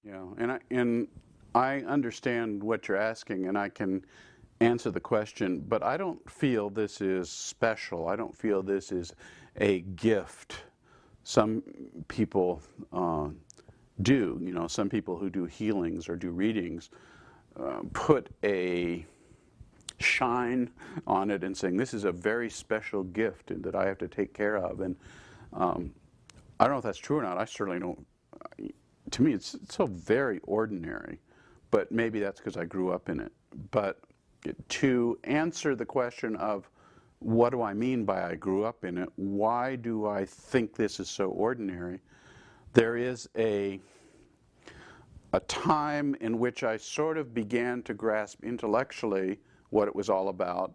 Yeah, and I understand what you're asking, and I can answer the question, but I don't feel this is special. I don't feel this is a gift. Some people do, some people who do healings or do readings put a shine on it and saying this is a very special gift and that I have to take care of. And I don't know if that's true or not. I certainly don't. To me, it's so very ordinary, but maybe that's because I grew up in it. But to answer the question of what do I mean by I grew up in it, why do I think this is so ordinary, there is a time in which I sort of began to grasp intellectually what it was all about.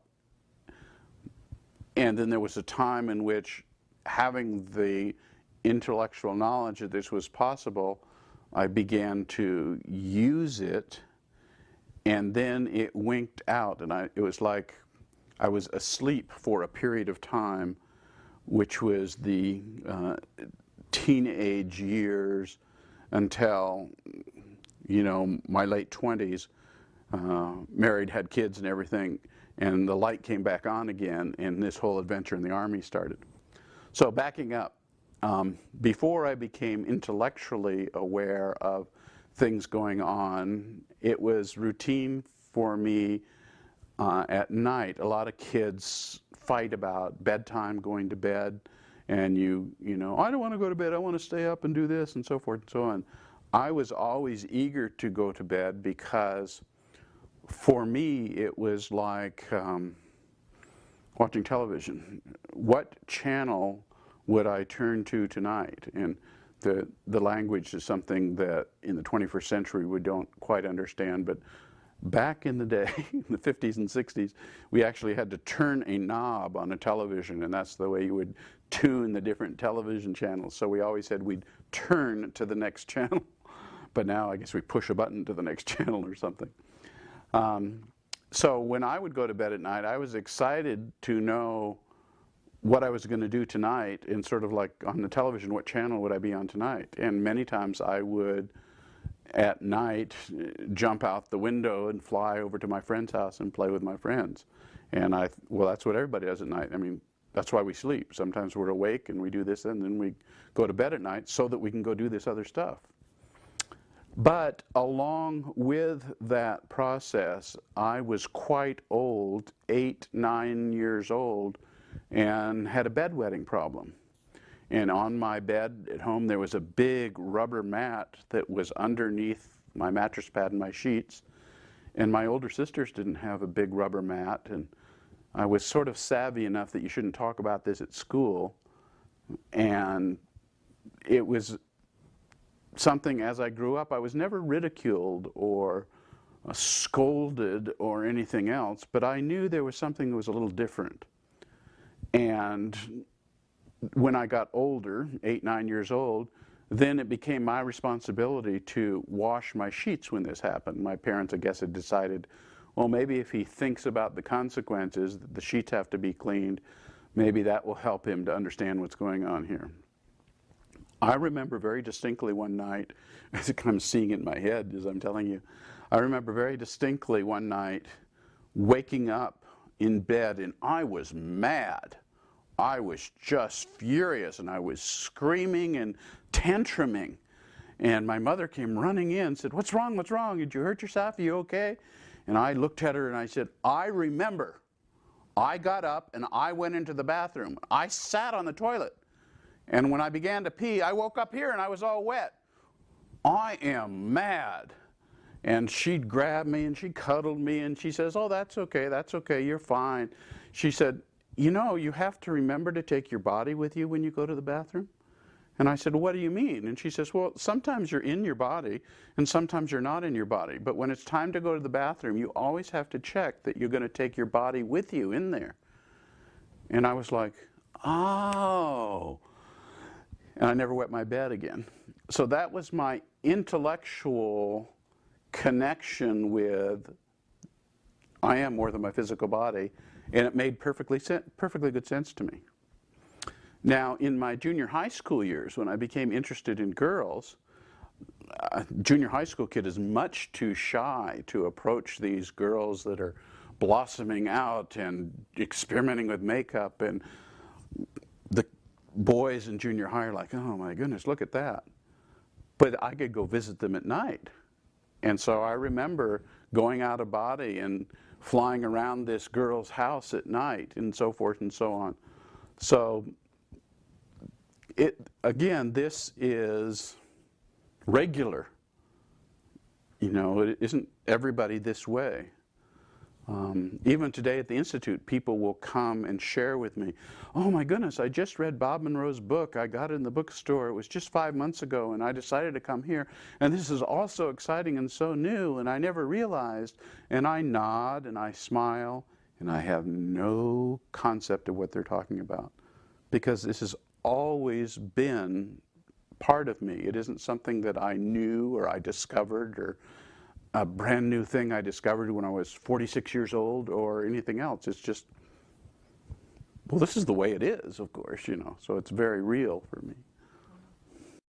And then there was a time in which, having the intellectual knowledge that this was possible, I began to use it, and then it winked out, and it was like I was asleep for a period of time, which was the teenage years until, my late 20s, married, had kids and everything, and the light came back on again, and this whole adventure in the Army started. So backing up, before I became intellectually aware of things going on, it was routine for me at night. A lot of kids fight about bedtime, going to bed, and I don't want to go to bed, I want to stay up and do this, and so forth and so on. I was always eager to go to bed because for me it was like watching television. What channel would I turn to tonight? And the language is something that in the 21st century we don't quite understand, but back in the day, in the 50s and 60s, we actually had to turn a knob on a television, and that's the way you would tune the different television channels. So we always said we'd turn to the next channel, but now I guess we push a button to the next channel or something. So when I would go to bed at night, I was excited to know what I was going to do tonight, and sort of like on the television, what channel would I be on tonight? And many times I would, at night, jump out the window and fly over to my friend's house and play with my friends. And well, that's what everybody does at night. I mean, that's why we sleep. Sometimes we're awake and we do this, and then we go to bed at night so that we can go do this other stuff. But along with that process, I was quite old, 8, 9 years old, and had a bedwetting problem. And on my bed at home there was a big rubber mat that was underneath my mattress pad and my sheets. And my older sisters didn't have a big rubber mat, and I was sort of savvy enough that you shouldn't talk about this at school. And it was something, as I grew up, I was never ridiculed or scolded or anything else, but I knew there was something that was a little different. And when I got older, 8, 9 years old, then it became my responsibility to wash my sheets when this happened. My parents, I guess, had decided, well, maybe if he thinks about the consequences, the sheets have to be cleaned, maybe that will help him to understand what's going on here. I remember very distinctly one night, as I'm seeing it in my head as I'm telling you, I remember very distinctly one night waking up in bed, and I was mad. I was just furious, and I was screaming and tantruming. And my mother came running in and said, "What's wrong? What's wrong? Did you hurt yourself? Are you okay?" And I looked at her and I said, "I remember. I got up and I went into the bathroom. I sat on the toilet. And when I began to pee, I woke up here and I was all wet. I am mad." And she'd grab me and she cuddled me and she says, "Oh, that's okay, you're fine." She said, "You have to remember to take your body with you when you go to the bathroom." And I said, "What do you mean?" And she says, "Well, sometimes you're in your body and sometimes you're not in your body. But when it's time to go to the bathroom, you always have to check that you're going to take your body with you in there." And I was like, oh. And I never wet my bed again. So that was my intellectual connection with I am more than my physical body, and it made perfectly good sense to me. Now, in my junior high school years, when I became interested in girls, junior high school kid is much too shy to approach these girls that are blossoming out and experimenting with makeup, and the boys in junior high are like, oh my goodness, look at that. But I could go visit them at night. And so I remember going out of body and flying around this girl's house at night and so forth and so on. So again, this is regular. You know, it isn't everybody this way. Even today at the Institute, people will come and share with me, oh my goodness, I just read Bob Monroe's book. I got it in the bookstore. It was just 5 months ago, and I decided to come here. And this is all so exciting and so new, and I never realized. And I nod and I smile, and I have no concept of what they're talking about, because this has always been part of me. It isn't something that I knew or I discovered, or a brand new thing I discovered when I was 46 years old, or anything else. It's just, well, this is the way it is, of course, you know, so it's very real for me.